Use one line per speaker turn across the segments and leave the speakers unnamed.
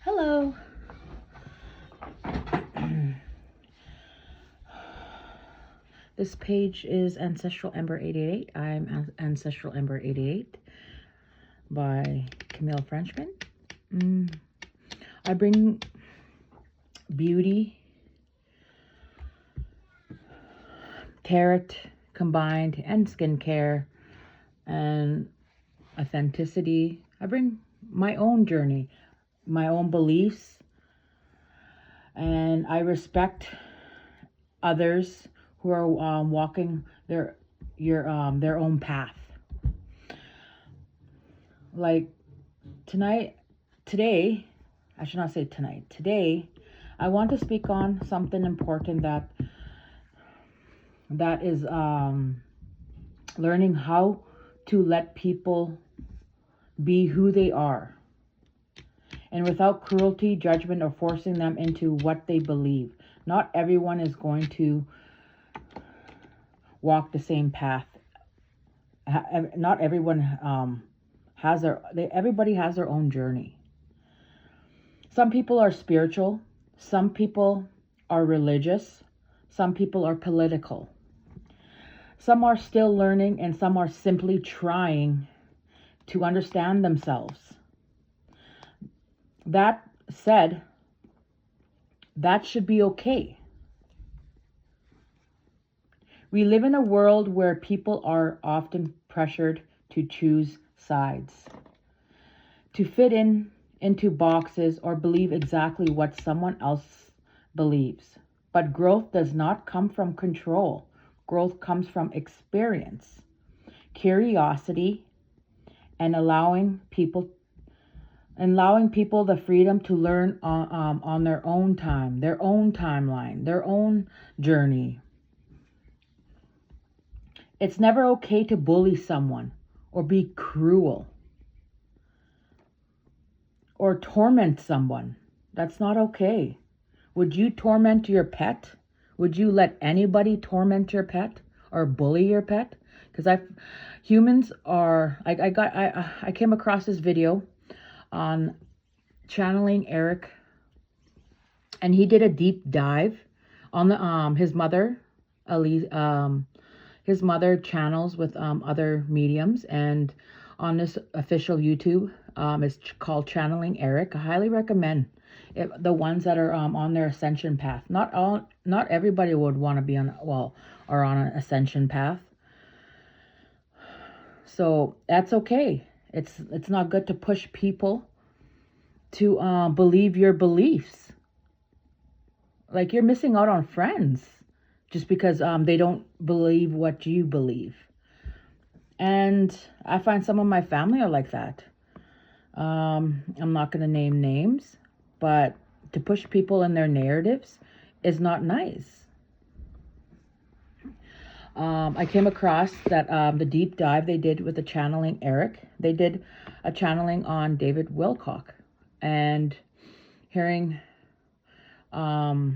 Hello. This page is Ancestral Ember 88. I'm Ancestral Ember 88 by Camille Frenchman. I bring beauty, tarot combined, and skincare, and authenticity. I bring my own journey, my own beliefs, and I respect others who are walking their own path. Like today, I should not say tonight. Today, I want to speak on something important that is learning how to let people be who they are, and without cruelty, judgment, or forcing them into what they believe. Not everyone is going to walk the same path. Not everyone everybody has their own journey. Some people are spiritual, some people are religious, some people are political. Some are still learning, and some are simply trying to understand themselves. That said, that should be okay. We live in a world where people are often pressured to choose sides, to fit into boxes or believe exactly what someone else believes. But growth does not come from control. Growth comes from experience, curiosity, and allowing people the freedom to learn on their own time, their own timeline, their own journey. It's never okay to bully someone or be cruel or torment someone. That's not okay. Would you torment your pet? Would you let anybody torment your pet or bully your pet? Because humans are. I came across this video on Channeling Eric, and he did a deep dive on the his mother, Elise. His mother channels with other mediums, and on this official YouTube, it's called Channeling Eric. I highly recommend it, the ones that are on their ascension path. Not everybody would want to be on an ascension path. So that's okay. It's not good to push people to believe your beliefs. Like, you're missing out on friends just because they don't believe what you believe. And I find some of my family are like that. I'm not going to name names, but to push people in their narratives is not nice. I came across that the deep dive they did with the Channeling Eric. They did a channeling on David Wilcock, and hearing the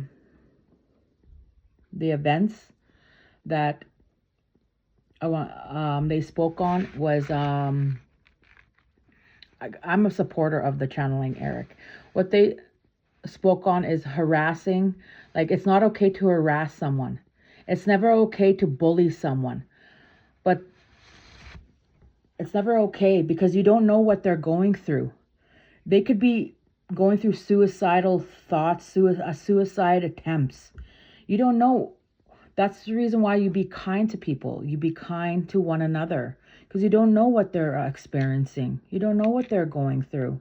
events that they spoke on was I'm a supporter of the Channeling Eric. What they spoke on is harassing. Like, it's not okay to harass someone. It's never okay to bully someone. But it's never okay because you don't know what they're going through. They could be going through suicidal thoughts, suicide attempts. You don't know. That's the reason why you be kind to people. You be kind to one another, because you don't know what they're experiencing. You don't know what they're going through.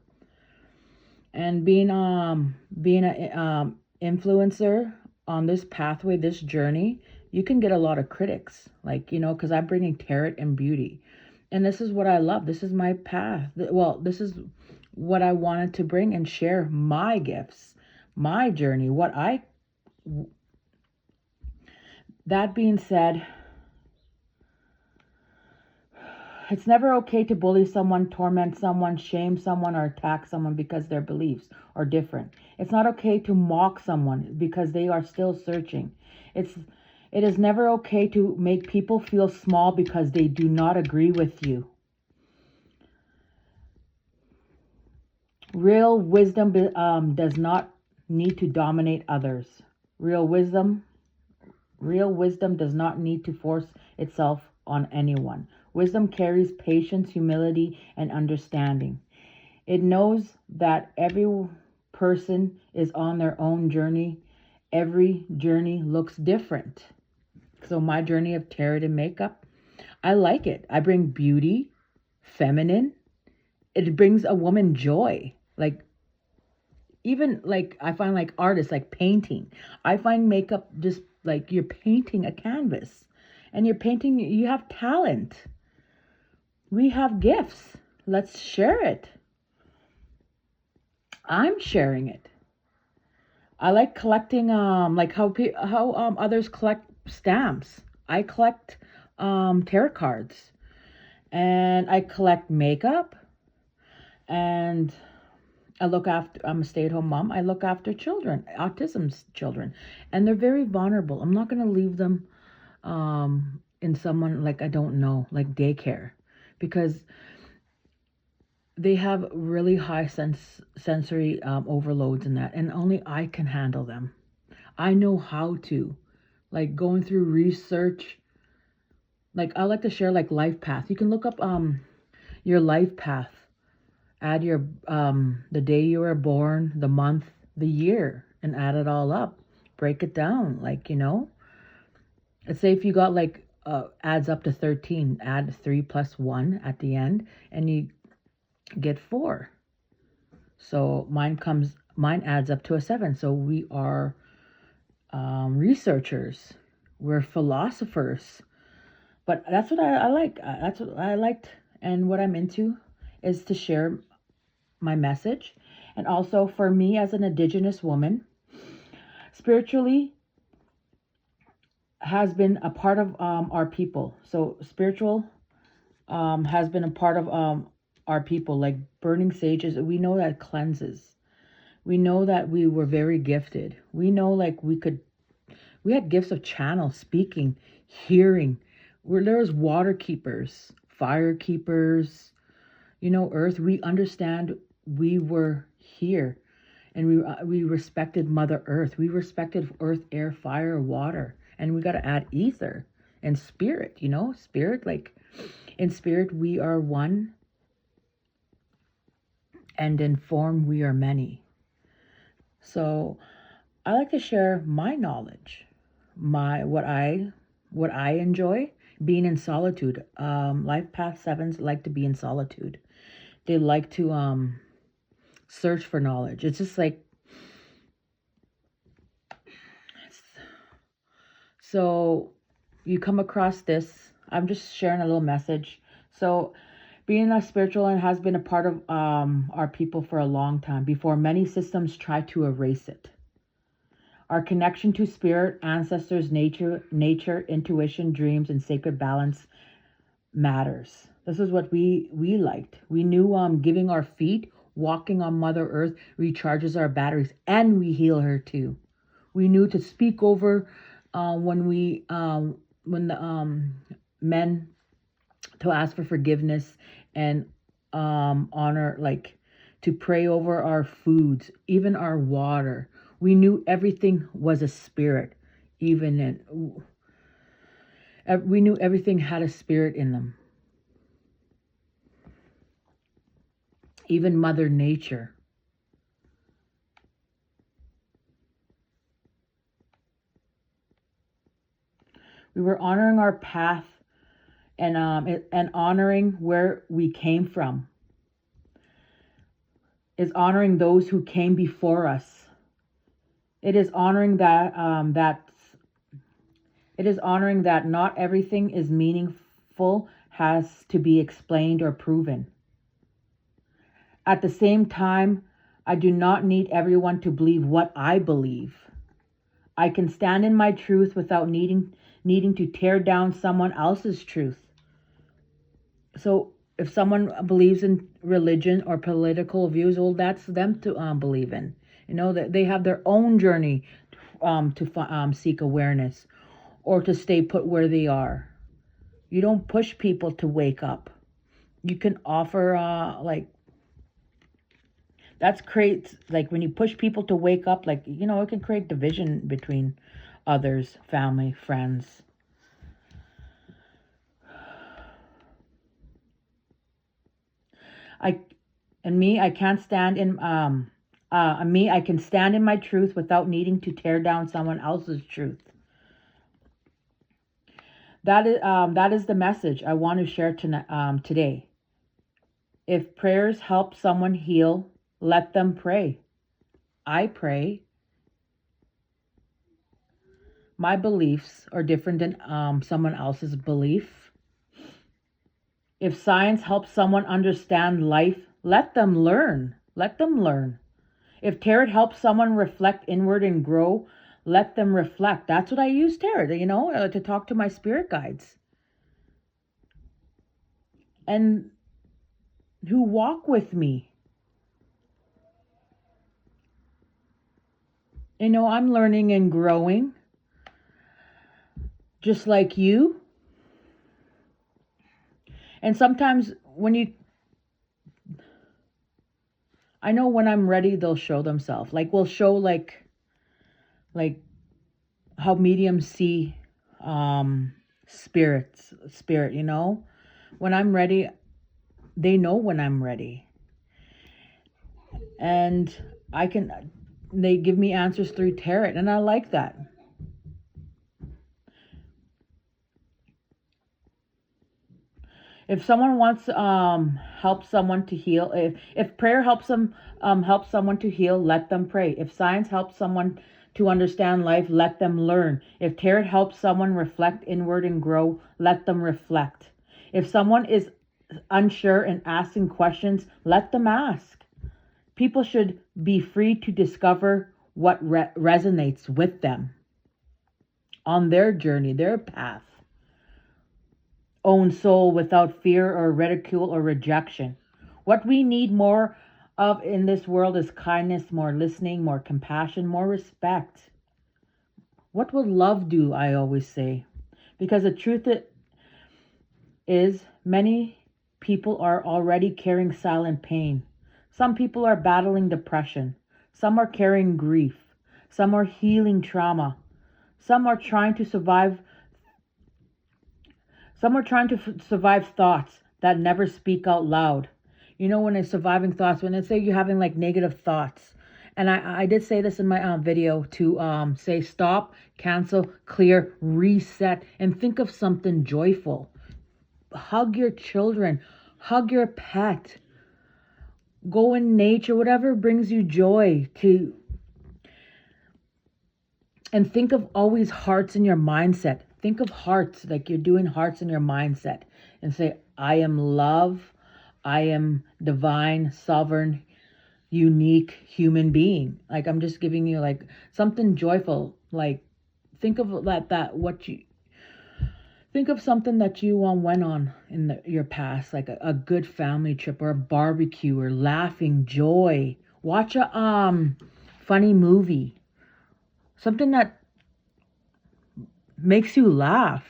And being an influencer on this pathway, this journey, you can get a lot of critics. Like, because I'm bringing tarot and beauty. And this is what I love. This is my path. Well, this is what I wanted to bring and share my gifts, my journey, That being said, it's never okay to bully someone, torment someone, shame someone, or attack someone because their beliefs are different. It's not okay to mock someone because they are still searching. It is never okay to make people feel small because they do not agree with you. Real wisdom does not need to dominate others. Real wisdom, real wisdom does not need to force itself on anyone. Wisdom carries patience, humility, and understanding. It knows that every person is on their own journey. Every journey looks different. So my journey of tarot and makeup, I like it. I bring beauty, feminine. It brings a woman joy. Like, even like I find like artists like painting. I find makeup just like you're painting a canvas. And you're painting, you have talent. We have gifts. Let's share it. I'm sharing it. I like collecting like how others collect stamps. I collect tarot cards, and I collect makeup, and I'm a stay-at-home mom. I look after children, autism's children, and they're very vulnerable. I'm not going to leave them in someone like I don't know, like daycare, because they have really high sensory overloads in that, and only I can handle them. I know how to, like going through research. Like I like to share like life path. You can look up your life path. Add your the day you were born, the month, the year, and add it all up. Break it down, like let's say if you got like adds up to 13, add 3 plus 1 at the end, and you get 4. So mine adds up to a 7. So we are researchers, we're philosophers. But that's what I like. That's what I liked, and what I'm into is to share my message. And also for me as an Indigenous woman, spiritually has been a part of our people. So spiritual has been a part of our people, like burning sages. We know that cleanses. We know that we were very gifted. We know like we had gifts of channel, speaking, hearing. There was water keepers, fire keepers, earth. We understand we were here, and we respected Mother Earth. We respected earth, air, fire, water, and we got to add ether and spirit. Spirit, like in spirit we are one, and in form we are many. So I like to share my knowledge, what I enjoy. Being in solitude. Life path 7s like to be in solitude. They like to search for knowledge. It's just like, so you come across this. I'm just sharing a little message. So being a spiritual and has been a part of our people for a long time, before many systems try to erase it. Our connection to spirit, ancestors, nature, intuition, dreams, and sacred balance matters. This is what we liked. We knew giving our feet, walking on Mother Earth recharges our batteries, and we heal her too. We knew to speak over when the men, to ask for forgiveness and honor, like to pray over our foods, even our water. We knew everything was a spirit, we knew everything had a spirit in them. Even Mother Nature. We were honoring our path and honoring where we came from. Is honoring those who came before us. It is honoring that not everything is meaningful has to be explained or proven. At the same time, I do not need everyone to believe what I believe. I can stand in my truth without needing to tear down someone else's truth. So if someone believes in religion or political views, well, that's them to believe in. That they have their own journey to seek awareness or to stay put where they are. You don't push people to wake up. You can offer That's creates, like, when you push people to wake up, like, it can create division between others, family, friends. I I can't stand in I can stand in my truth without needing to tear down someone else's truth. That is the message I want to share today. If prayers help someone heal, let them pray. I pray. My beliefs are different than someone else's belief. If science helps someone understand life, let them learn. Let them learn. If tarot helps someone reflect inward and grow, let them reflect. That's what I use tarot, to talk to my spirit guides. And who walk with me. I'm learning and growing. Just like you. And sometimes I know when I'm ready, they'll show themselves. Like, we'll show like how mediums see spirit, When I'm ready, they know when I'm ready. And they give me answers through tarot, and I like that. If someone wants help someone to heal, if prayer helps them help someone to heal, let them pray. If science helps someone to understand life, let them learn. If tarot helps someone reflect inward and grow, let them reflect. If someone is unsure and asking questions, let them ask. People should be free to discover what resonates with them on their journey, their path. Own soul without fear or ridicule or rejection. What we need more of in this world is kindness, more listening, more compassion, more respect. What would love do, I always say? Because the truth is, many people are already carrying silent pain. Some people are battling depression. Some are carrying grief. Some are healing trauma. Some are trying to survive thoughts that never speak out loud. When it's surviving thoughts, when they say you're having like negative thoughts. And I did say this in my video to say stop, cancel, clear, reset, and think of something joyful. Hug your children, hug your pet, go in nature, whatever brings you joy and think of always hearts in your mindset. Think of hearts, like you're doing hearts in your mindset, and say, I am love. I am divine, sovereign, unique human being. Like, I'm just giving you like something joyful. Like, think of think of something that you went on in your past, like a good family trip or a barbecue or laughing, joy. Watch a funny movie. Something that makes you laugh.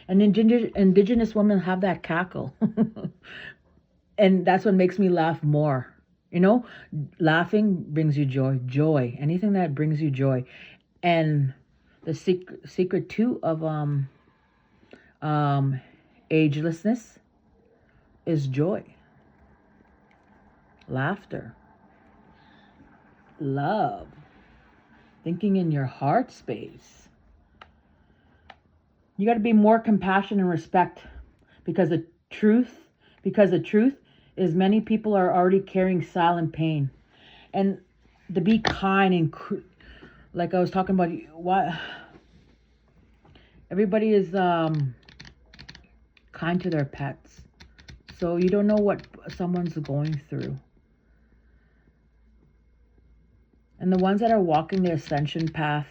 And indigenous women have that cackle. And that's what makes me laugh more. Laughing brings you joy. Joy. Anything that brings you joy. And the secret too of agelessness is joy. Laughter. Love. Thinking in your heart space. You got to be more compassion and respect because the truth is many people are already carrying silent pain. And to be kind and like I was talking about, what everybody is kind to their pets. So you don't know what someone's going through. And the ones that are walking the ascension path,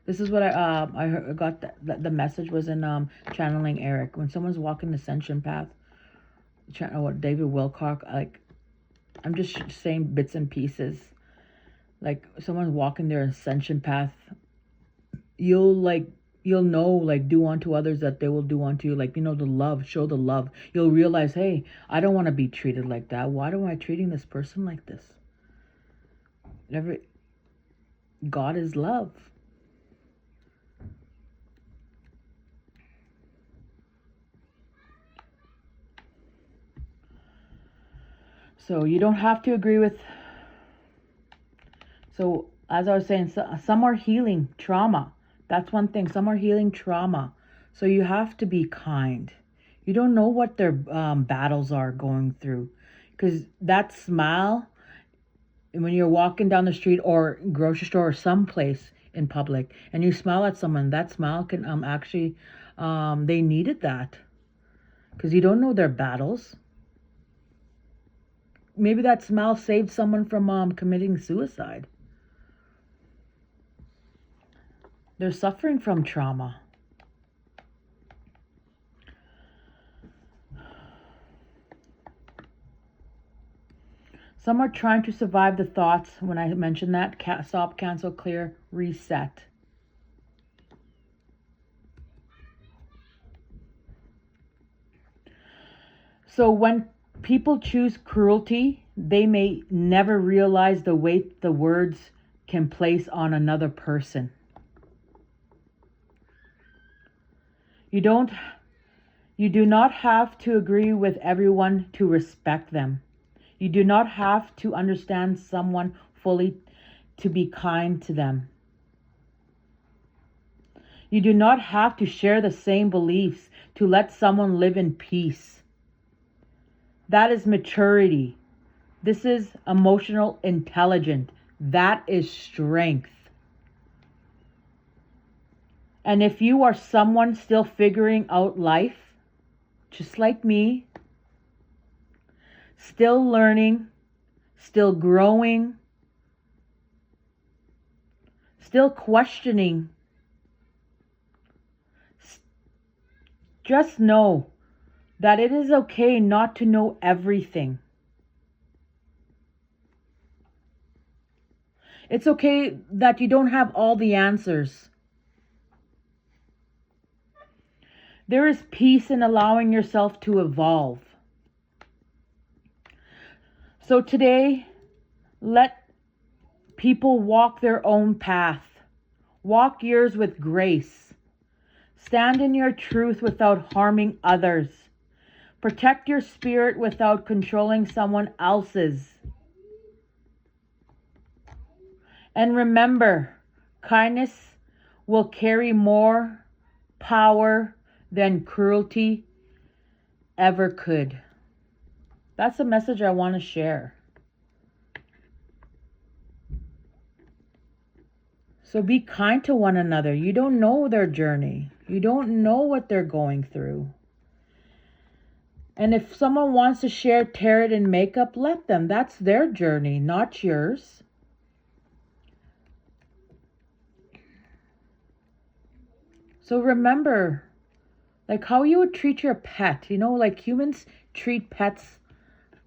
this is what I got. The message was in channeling Eric. When someone's walking the ascension path, David Wilcock, like, I'm just saying bits and pieces. Like, someone's walking their ascension path, you'll like you'll know, like, do unto others that they will do unto you. Like, the love, show the love. You'll realize, hey, I don't want to be treated like that. Why am I treating this person like this? God is love. So you don't have to agree with. So as I was saying, some are healing trauma. That's one thing. Some are healing trauma. So you have to be kind. You don't know what their battles are going through. Because that smile, when you're walking down the street or grocery store or someplace in public, and you smile at someone, that smile can actually, they needed that. Because you don't know their battles. Maybe that smile saved someone from committing suicide. They're suffering from trauma. Some are trying to survive the thoughts. When I mentioned that, stop, cancel, clear, reset. So when people choose cruelty, they may never realize the weight the words can place on another person. You do not have to agree with everyone to respect them. You do not have to understand someone fully to be kind to them. You do not have to share the same beliefs to let someone live in peace. That is maturity. This is emotional intelligence. That is strength. And if you are someone still figuring out life, just like me, still learning, still growing, still questioning, just know that it is okay not to know everything. It's okay that you don't have all the answers. There is peace in allowing yourself to evolve. So today, let people walk their own path. Walk yours with grace. Stand in your truth without harming others. Protect your spirit without controlling someone else's. And remember, kindness will carry more power than cruelty ever could. That's the message I want to share. So be kind to one another. You don't know their journey. You don't know what they're going through. And if someone wants to share tarot and makeup, let them. That's their journey, not yours. So remember, like how you would treat your pet. Like humans treat pets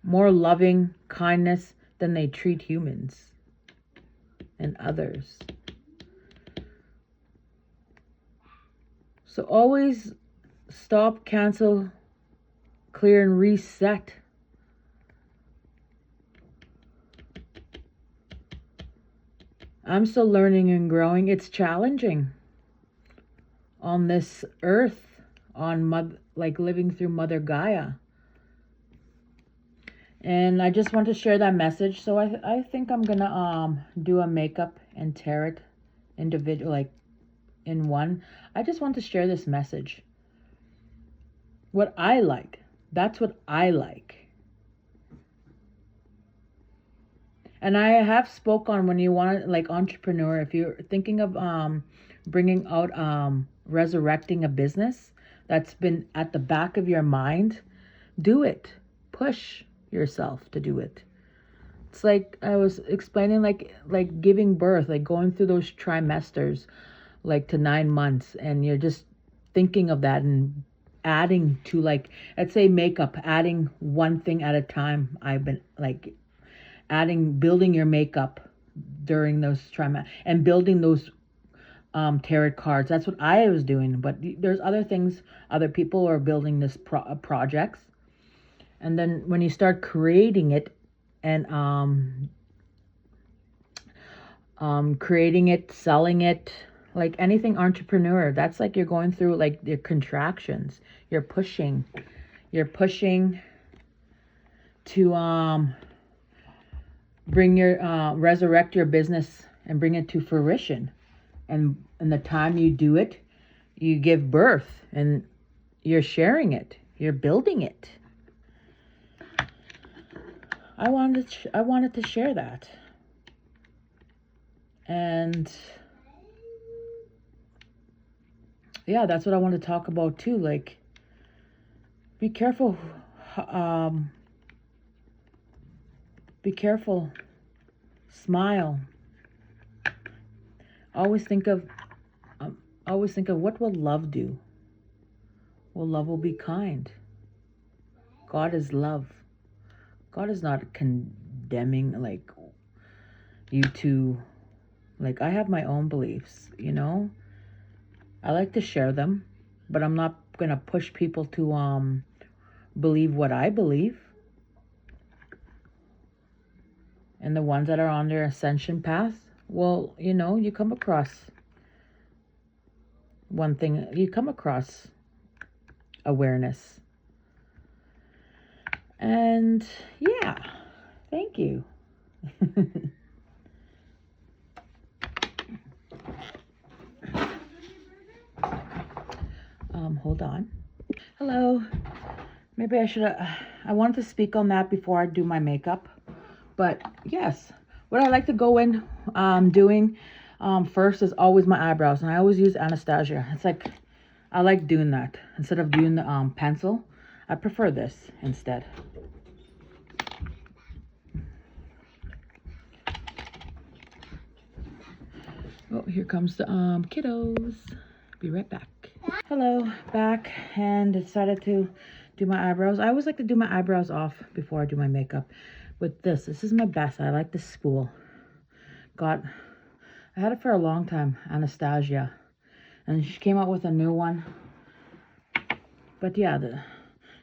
more loving kindness than they treat humans and others. So always stop, cancel, clear, and reset. I'm still learning and growing. It's challenging on this earth, like living through Mother Gaia. And I just want to share that message. So I think I'm gonna do a makeup and tarot individual, like in one. I just want to share this message. What I like. That's what I like. And I have spoke on when you want to, like, entrepreneur, if you're thinking of bringing out resurrecting a business that's been at the back of your mind, do it. Push yourself to do it. It's like I was explaining, like giving birth, like going through those trimesters, like to 9 months, and you're just thinking of that and adding to, like, let's say makeup, adding one thing at a time. I've been like building your makeup during those trimesters and building those tarot cards. That's what I was doing. But there's other things. Other people are building this projects. And then when you start creating it and creating it, selling it, like anything entrepreneur, that's like you're going through like your contractions. You're pushing to bring your resurrect your business and bring it to fruition. And the time you do it, you give birth and you're sharing it. You're building it. I wanted to share that. And yeah, that's what I want to talk about too. Like, be careful. Be careful. Smile. Always think of what will love do. Well, love will be kind. God is love. God is not condemning like you to, like, I have my own beliefs, you know. I like to share them, but I'm not gonna push people to believe what I believe. And the ones that are on their ascension path, well, you know, you come across one thing, you come across awareness. And yeah, thank you. Hold on. Hello. Maybe I wanted to speak on that before I do my makeup. But yes, what I like to go in doing first is always my eyebrows. And I always use Anastasia. It's like, I like doing that. Instead of doing the pencil, I prefer this instead. Oh, here comes the kiddos. Be right back. Hello, back, and decided to do my eyebrows. I always like to do my eyebrows off before I do my makeup. With this is my best. I like the spool. I had it for a long time, Anastasia, and she came out with a new one. But yeah,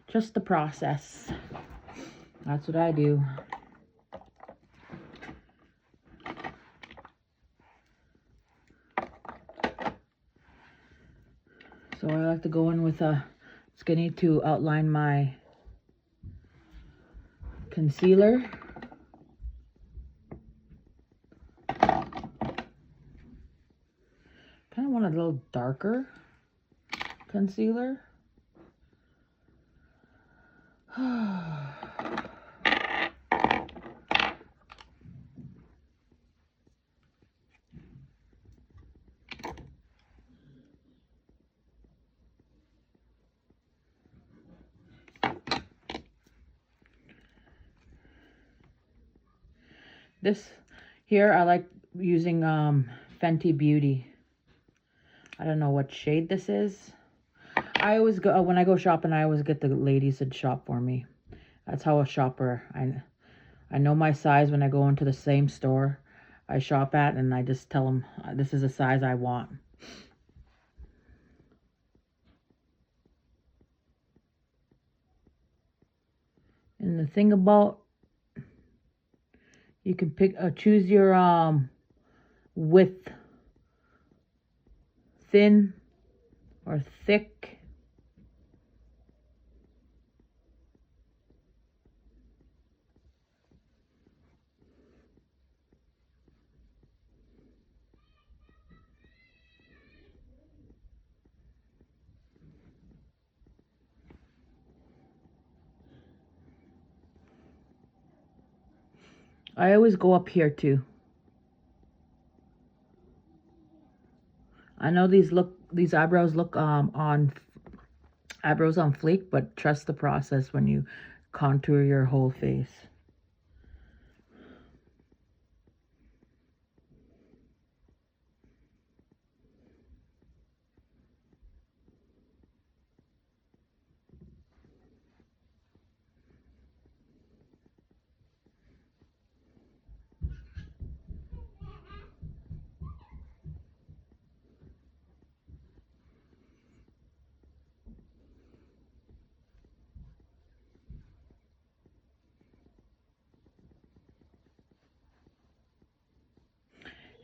just the process. That's what I do. So I like to go in with a skinny to outline my concealer. Kind of want a little darker concealer. This here, I like using Fenty Beauty. I don't know what shade this is. I always go, when I go shopping, I always get the ladies to shop for me. That's how a shopper, I know my size when I go into the same store I shop at, and I just tell them, this is the size I want. And the thing about, you can choose your width, thin or thick. I always go up here too. I know these eyebrows look on eyebrows on fleek, but trust the process when you contour your whole face.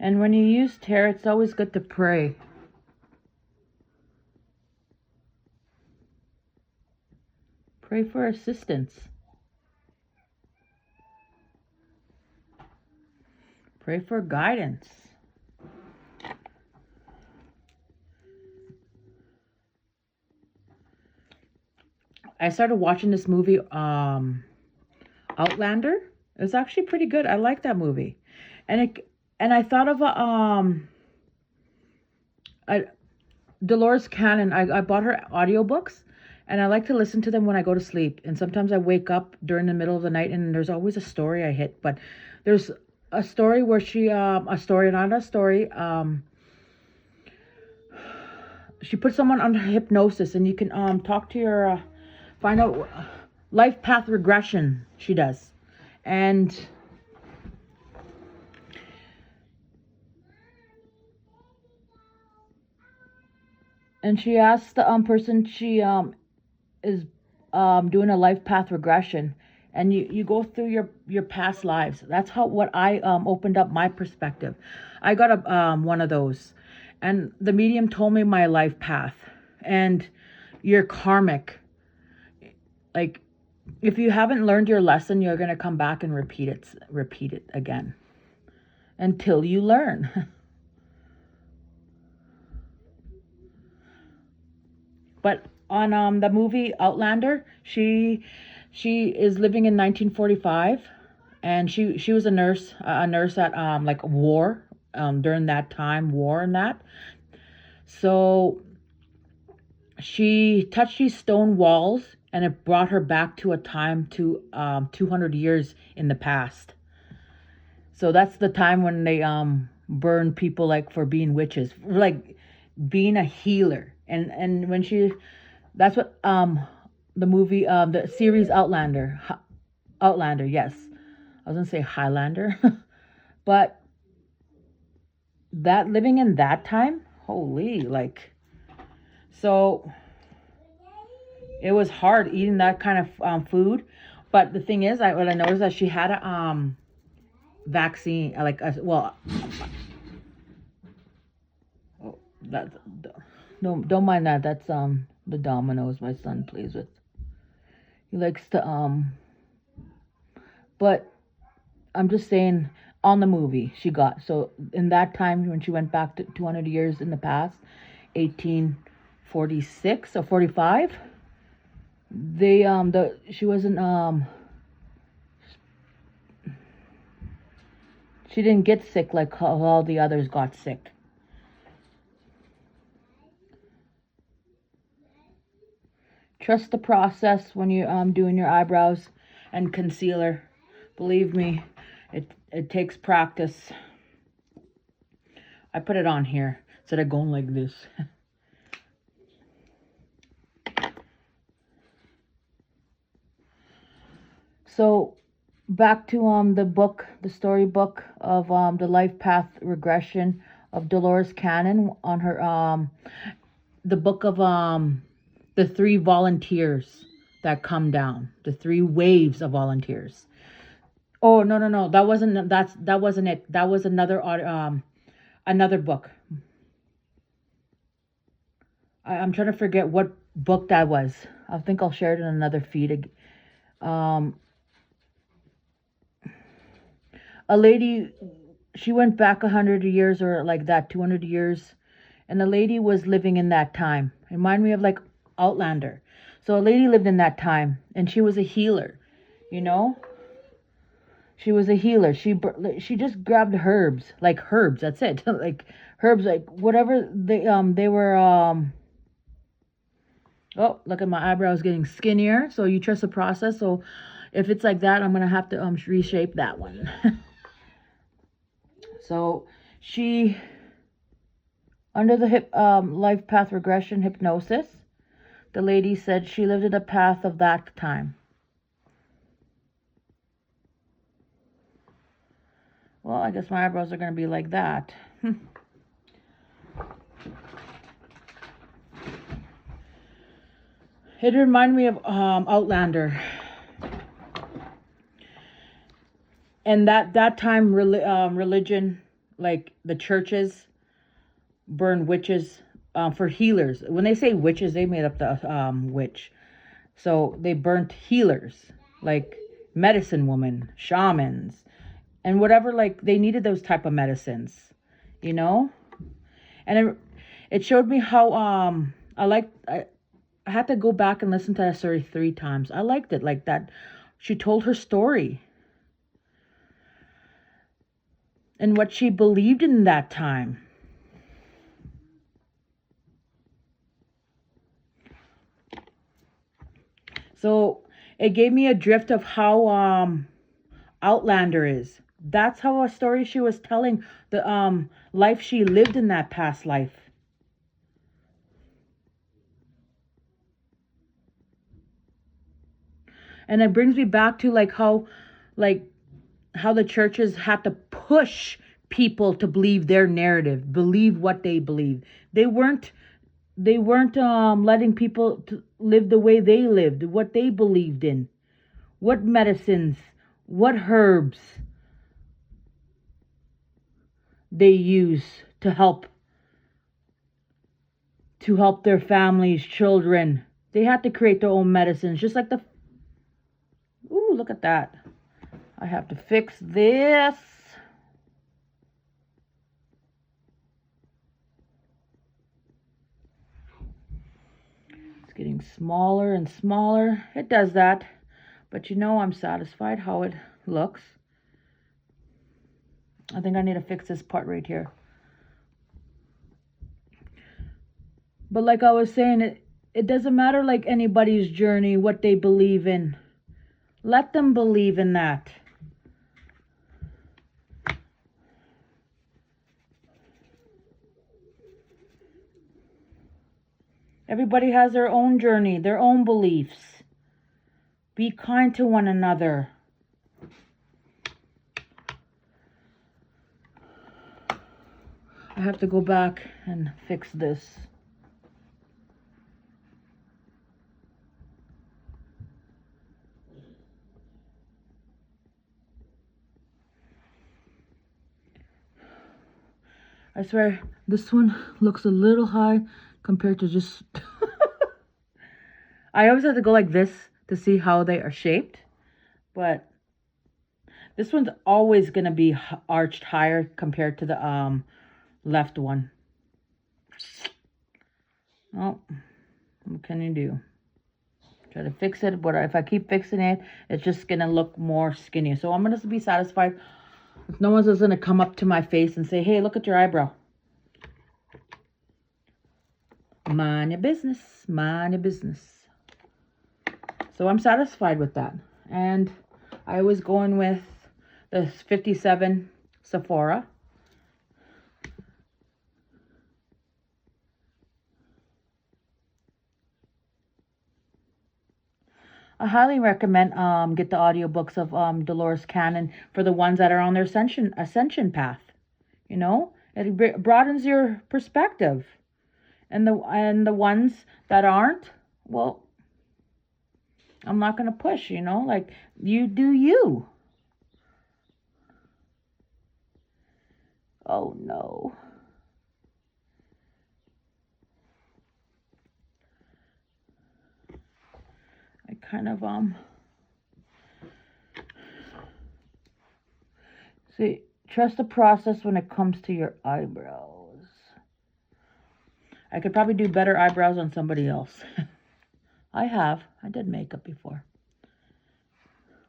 And when you use tarot, it's always good to pray. Pray for assistance. Pray for guidance. I started watching this movie, Outlander. It was actually pretty good. I like that movie. And I thought of Dolores Cannon. I bought her audiobooks, and I like to listen to them when I go to sleep. And sometimes I wake up during the middle of the night, and there's always a story I hit. But there's a story where she she puts someone under hypnosis, and you can talk to your find out life path regression. She does, and she asks the person she is doing a life path regression, and you go through your past lives. That's what I opened up my perspective. I got a one of those, and the medium told me my life path, and your karmic. Like, if you haven't learned your lesson, you're gonna come back and repeat it again until you learn. But on the movie Outlander, she is living in 1945, and she was a nurse at like war, during that time, war and that. So she touched these stone walls, and it brought her back to a time 200 years in the past. So that's the time when they burned people, like, for being witches, for, like, being a healer. And when that's what the movie, the series Outlander, yes. I was gonna say Highlander. But that, living in that time, holy, like, so it was hard eating that kind of food. But the thing is, what I noticed, that she had a vaccine, like, well, oh, that, don't mind that. That's the dominoes my son plays with. He likes to but I'm just saying, on the movie she got, so in that time when she went back to 200 years in the past, 1846 or 45, they she wasn't she didn't get sick like how all the others got sick. Trust the process when you're doing your eyebrows and concealer. Believe me, it takes practice. I put it on here instead of going like this. So back to the book, the storybook of the life path regression of Dolores Cannon, on her the book of the 3 volunteers that come down, the 3 waves of volunteers. Oh, no, that wasn't it. That was another book. I'm trying to forget what book that was. I think I'll share it in another feed. A lady, she went back 100 years, or like that, 200 years, and the lady was living in that time. Remind me of like Outlander. So a lady lived in that time, and she was a healer, you know. She was a healer. She just grabbed herbs, that's it. Like herbs, like whatever they were. Oh, look at my eyebrows getting skinnier. So you trust the process. So if it's like that, I'm gonna have to reshape that one. So she, under the life path regression hypnosis, the lady said she lived in the path of that time. Well, I guess my eyebrows are going to be like that. It reminded me of Outlander. And that time, religion, like the churches burn witches for healers. When they say witches, they made up the witch. So they burnt healers, like medicine women, shamans, and whatever. Like they needed those type of medicines, you know. And it showed me how I had to go back and listen to that story 3 times. I liked it like that. She told her story and what she believed in that time. So it gave me a drift of how Outlander is. That's how a story she was telling, the life she lived in that past life. And it brings me back to like how the churches had to push people to believe their narrative, believe what they believe. They weren't letting people to live the way they lived, what they believed in, what medicines, what herbs they use to help their families, children. They had to create their own medicines, just like the... Ooh, look at that. I have to fix this. It's getting smaller and smaller. It does that. But you know, I'm satisfied how it looks. I think I need to fix this part right here. But like I was saying, it doesn't matter like anybody's journey, what they believe in. Let them believe in that. Everybody has their own journey, their own beliefs. Be kind to one another. I have to go back and fix this. I swear, this one looks a little high compared to just... I always have to go like this to see how they are shaped. But this one's always going to be arched higher compared to the left one. Oh, what can you do? Try to fix it, but if I keep fixing it, it's just going to look more skinny. So I'm going to be satisfied. If no one's going to come up to my face and say, hey, look at your eyebrow. Mind your business. Mind your business. So I'm satisfied with that. And I was going with the 57 Sephora. I highly recommend get the audiobooks of Dolores Cannon for the ones that are on their ascension path. You know, it broadens your perspective. And the ones that aren't, well, I'm not going to push, you know, like you do you. Oh no. I kind of see, trust the process when it comes to your eyebrows. I could probably do better eyebrows on somebody else. I did makeup before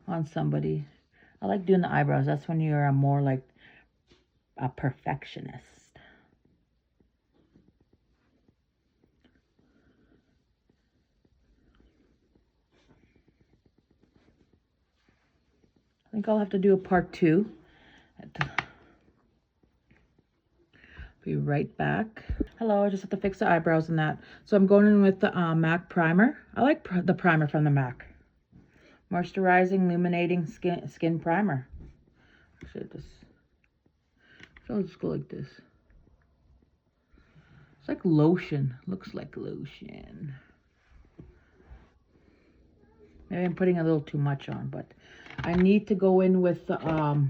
on somebody. I like doing the eyebrows. That's when you're more like a perfectionist. I think I'll have to do a part 2. Be right back. Hello, I just have to fix the eyebrows and that. So I'm going in with the MAC primer. I like the primer from the MAC. Moisturizing, illuminating skin primer. Actually, I'll just go like this. It's like lotion. Looks like lotion. Maybe I'm putting a little too much on, but I need to go in with the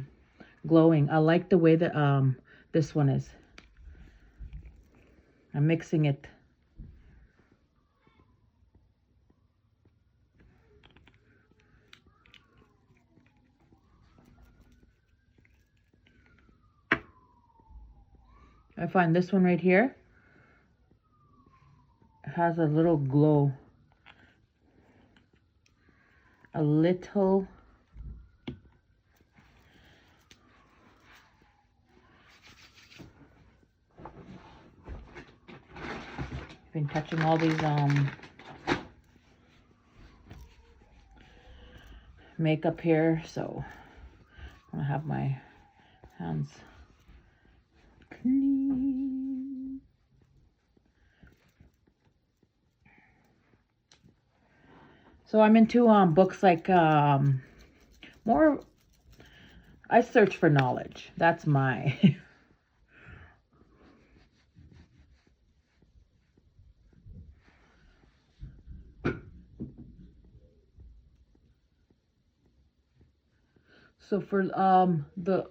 glowing. I like the way that this one is. I'm mixing it. I find this one right here has a little glow. A little. I've been touching all these makeup here, so I'm gonna have my hands clean. So I'm into books like more. I search for knowledge. That's my. So for the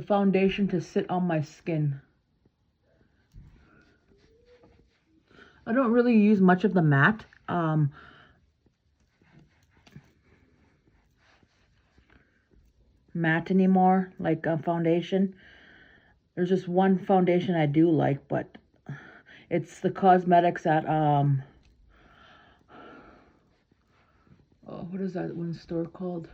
foundation to sit on my skin, I don't really use much of the matte. Matte anymore, like a foundation. There's just one foundation I do like, but it's the cosmetics at what is that one store called?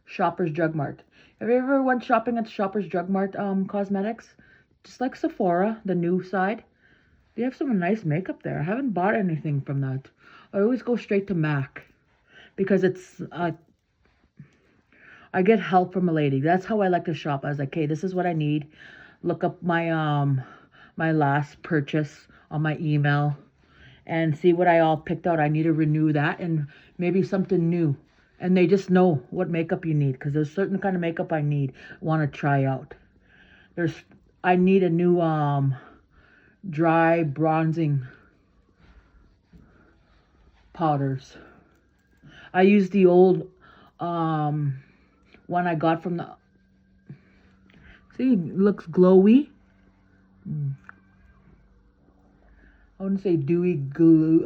Shoppers Drug Mart. Have you ever went shopping at Shoppers Drug Mart cosmetics? Just like Sephora, the new side. They have some nice makeup there. I haven't bought anything from that. I always go straight to MAC because it's I get help from a lady. That's how I like to shop. I was like, okay, this is what I need. Look up my my last purchase on my email and see what I all picked out. I need to renew that and maybe something new. And they just know what makeup you need, because there's certain kind of makeup I want to try out. I need a new dry bronzing powders. I use the old one I got from the. See, it looks glowy. I wouldn't say dewy, gooey.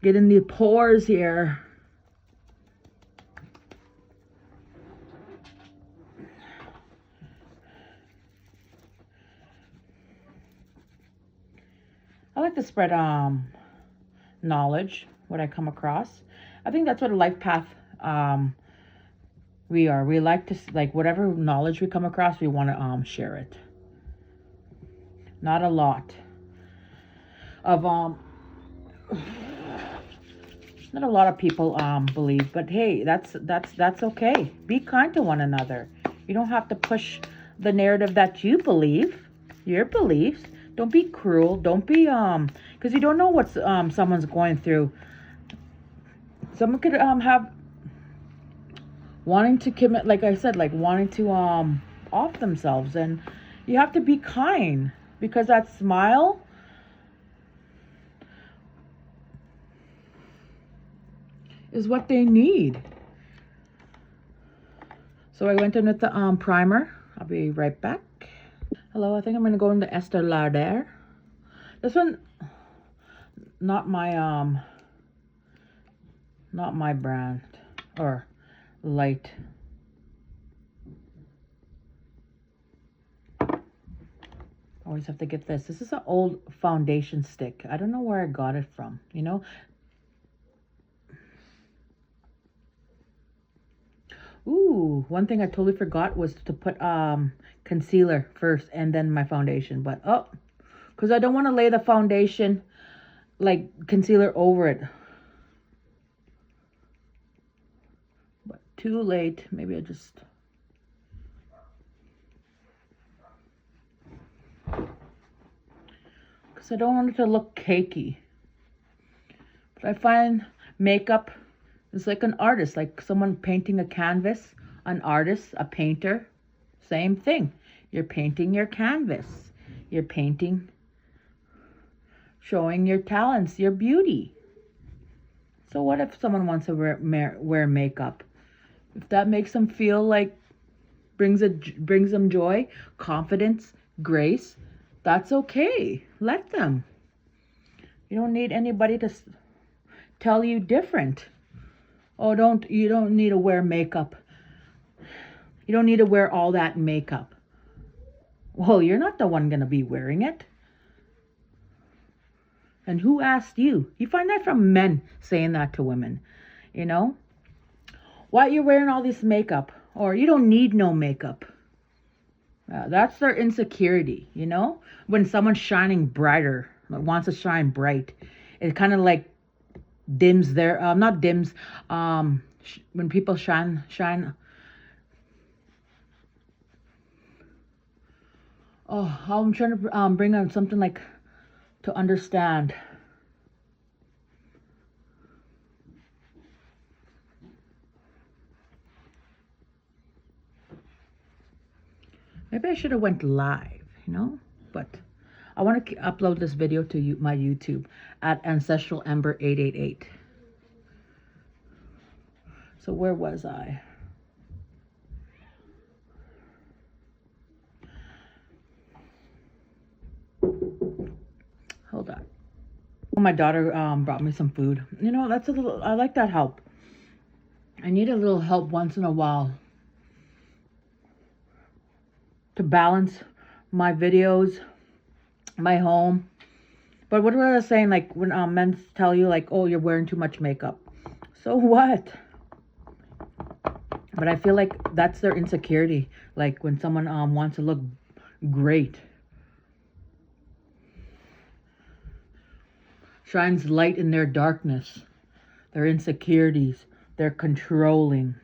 Get in the pores here. I like to spread knowledge, what I come across. I think that's what a life path we are. We like to, like, whatever knowledge we come across, we want to share it. Not a lot of not a lot of people believe, but hey, that's okay. Be kind to one another. You don't have to push the narrative that you believe, your beliefs. Don't be cruel. Don't be because you don't know what someone's going through. Someone could have wanting to commit, like I said, like wanting to off themselves, and you have to be kind, because that smile is what they need. So I went in with the primer. I'll be right back. Hello, I think I'm going to go into Estee Lauder. This one, not my brand, or light. Always have to get this. This is an old foundation stick. I don't know where I got it from, you know. Ooh, one thing I totally forgot was to put concealer first and then my foundation. But because I don't want to lay the foundation, like, concealer over it. But too late. Maybe I just... because I don't want it to look cakey. But I find makeup is like an artist, like someone painting a canvas. An artist, a painter, same thing. You're painting your canvas. You're painting, showing your talents, your beauty. So what if someone wants to wear makeup? If that makes them feel like brings them joy, confidence, grace, that's okay. Let them. You don't need anybody to tell you different. Oh, you don't need to wear makeup. You don't need to wear all that makeup. Well, you're not the one going to be wearing it. And who asked you? You find that from men saying that to women. You know? Why are you wearing all this makeup? Or you don't need no makeup. That's their insecurity, you know? When someone's shining brighter, wants to shine bright, it kind of like dims their, not dims, when people shine. Oh, I'm trying to bring on something like to understand. Maybe I should have went live, you know, but I want to upload this video to my YouTube at Ancestral Ember 888. So where was I? Hold on. My daughter brought me some food. You know, that's a little, I like that help. I need a little help once in a while to balance my videos, my home. But what was I saying? Like when men tell you like, oh, you're wearing too much makeup. So what? But I feel like that's their insecurity. Like when someone wants to look great. Shines light in their darkness. Their insecurities. They're controlling.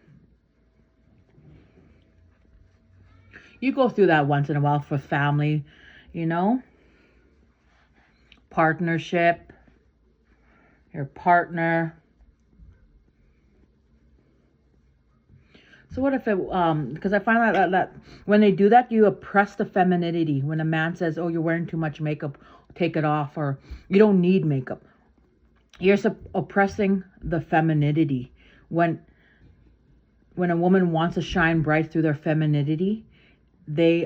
You go through that once in a while for family, you know? Partnership. Your partner. So what if it, because I find that when they do that, you oppress the femininity. When a man says, oh, you're wearing too much makeup, take it off, or you don't need makeup. You're oppressing the femininity. When a woman wants to shine bright through their femininity, they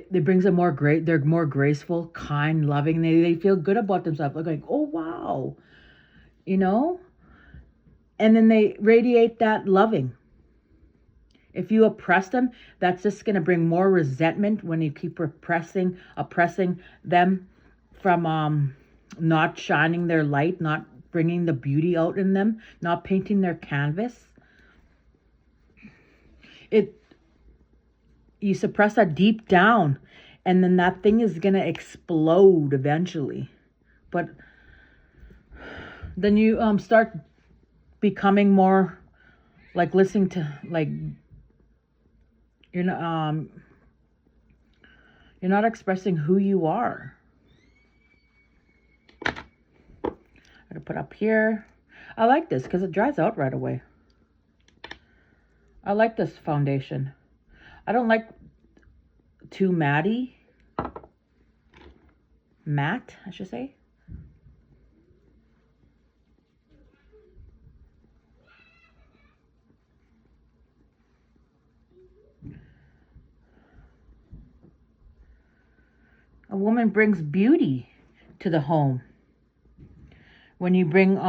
brings them more great. They're more graceful, kind, loving. They feel good about themselves. They're like, oh wow, you know. And then they radiate that loving. If you oppress them, that's just going to bring more resentment when you keep oppressing them from not shining their light, not bringing the beauty out in them, not painting their canvas. You suppress that deep down, and then that thing is going to explode eventually. But then you start becoming more like listening to like you're not expressing who you are. I'm gonna put up here. I like this because it dries out right away. I like this foundation. I don't like too matte, I should say. A woman brings beauty to the home. When you bring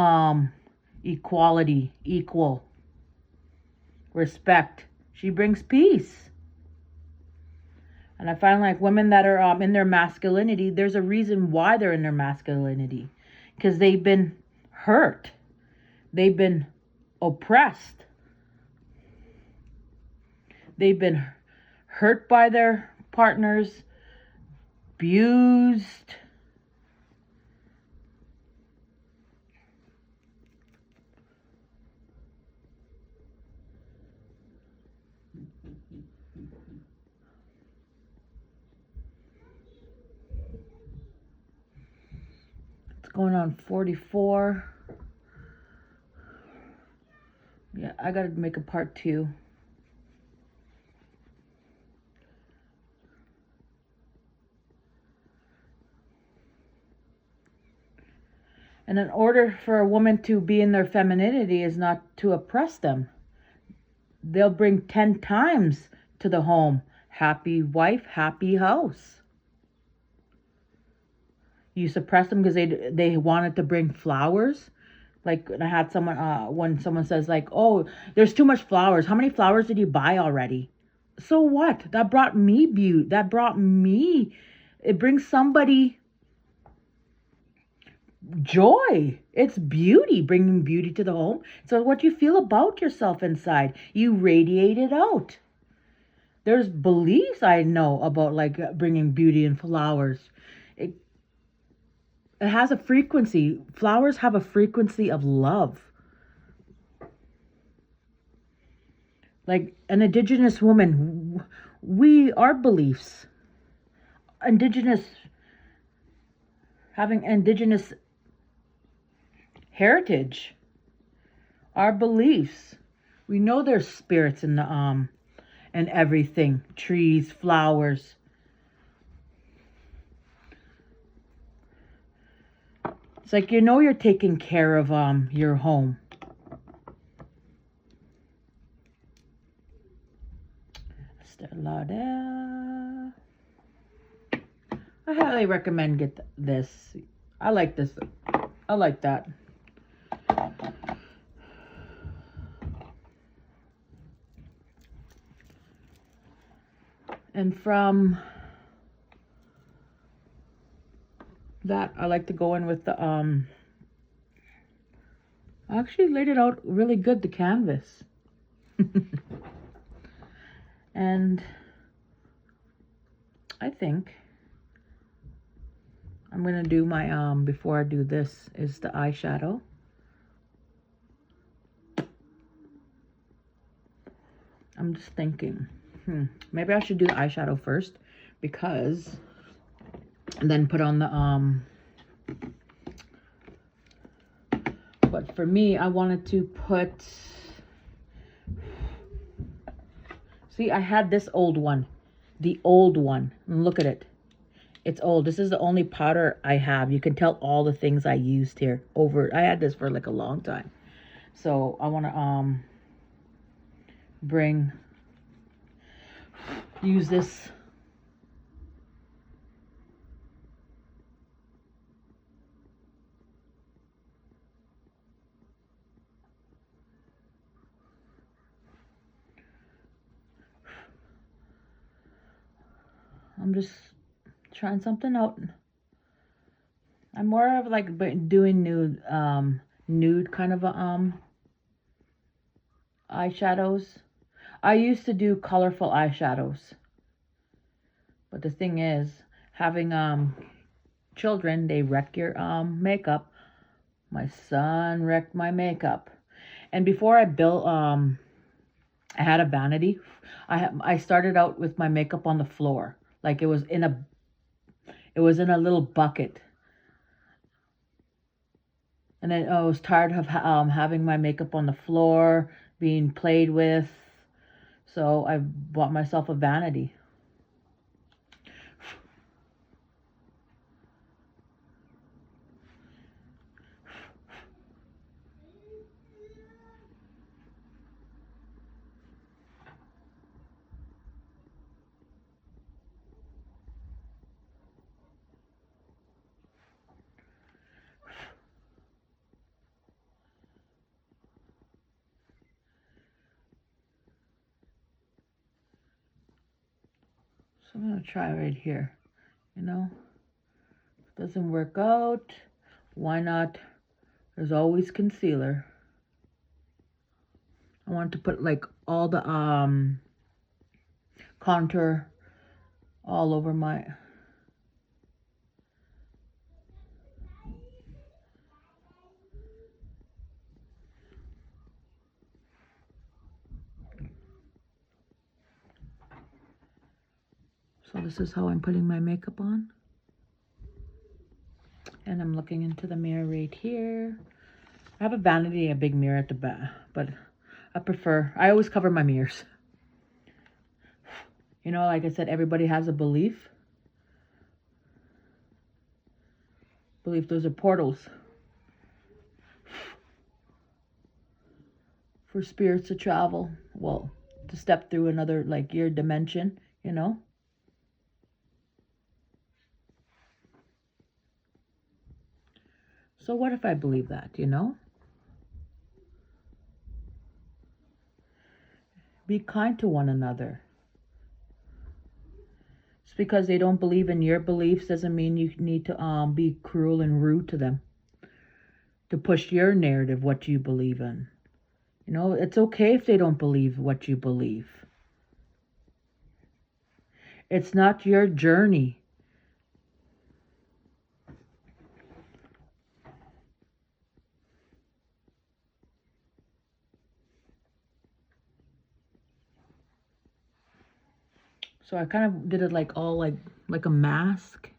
equality, equal, respect, she brings peace. And I find like women that are in their masculinity, there's a reason why they're in their masculinity. Because they've been hurt. They've been oppressed. They've been hurt by their partners, abused. It's going on 44. Yeah, I gotta make a part 2. And in order for a woman to be in their femininity is not to oppress them. They'll bring 10 times to the home. Happy wife, happy house. You suppress them because they wanted to bring flowers. Like, I had someone, when someone says like, oh, there's too much flowers. How many flowers did you buy already? So what? That brought me beauty. It brings somebody joy. It's beauty, bringing beauty to the home. So what you feel about yourself inside, you radiate it out. There's beliefs I know about like bringing beauty and flowers. It has a frequency. Flowers have a frequency of love. Like an indigenous woman, our beliefs, having indigenous heritage, our beliefs. We know there's spirits in the and everything, trees, flowers. It's like, you know, you're taking care of your home. I highly recommend get this. I like this. I like that. And from that, I like to go in with the I actually laid it out really good, the canvas. And I think I'm gonna do my before I do this is the eyeshadow. I'm just thinking, maybe I should do the eyeshadow first, because, and then put on the but for me, I wanted to put, see, I had this old one, the old one, and look at it. It's old. This is the only powder I have. You can tell all the things I used here I had this for like a long time. So I want to use this. I'm just trying something out. I'm more of like doing nude kind of eyeshadows. I used to do colorful eyeshadows, but the thing is, having children, they wreck your makeup. My son wrecked my makeup, and before I built I had a vanity. I started out with my makeup on the floor, like it was in a little bucket. And then I was tired of having my makeup on the floor, being played with. So I bought myself a vanity. So I'm going to try right here. You know, if it doesn't work out, why not? There's always concealer. I want to put like all the contour all over my... So this is how I'm putting my makeup on. And I'm looking into the mirror right here. I have a vanity, a big mirror at the back, but I always cover my mirrors. You know, like I said, everybody has a belief. Those are portals. for spirits to travel. Well, to step through another, like, your dimension, you know? So what if I believe that, you know? Be kind to one another. Just because they don't believe in your beliefs doesn't mean you need to be cruel and rude to them. To push your narrative, what you believe in. You know, it's okay if they don't believe what you believe. It's not your journey. So I kind of did it like all like a mask.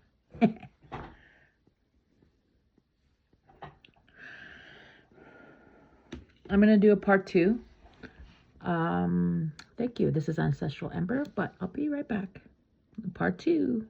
I'm going to do a part 2. Thank you. This is Ancestral Ember, but I'll be right back. Part 2.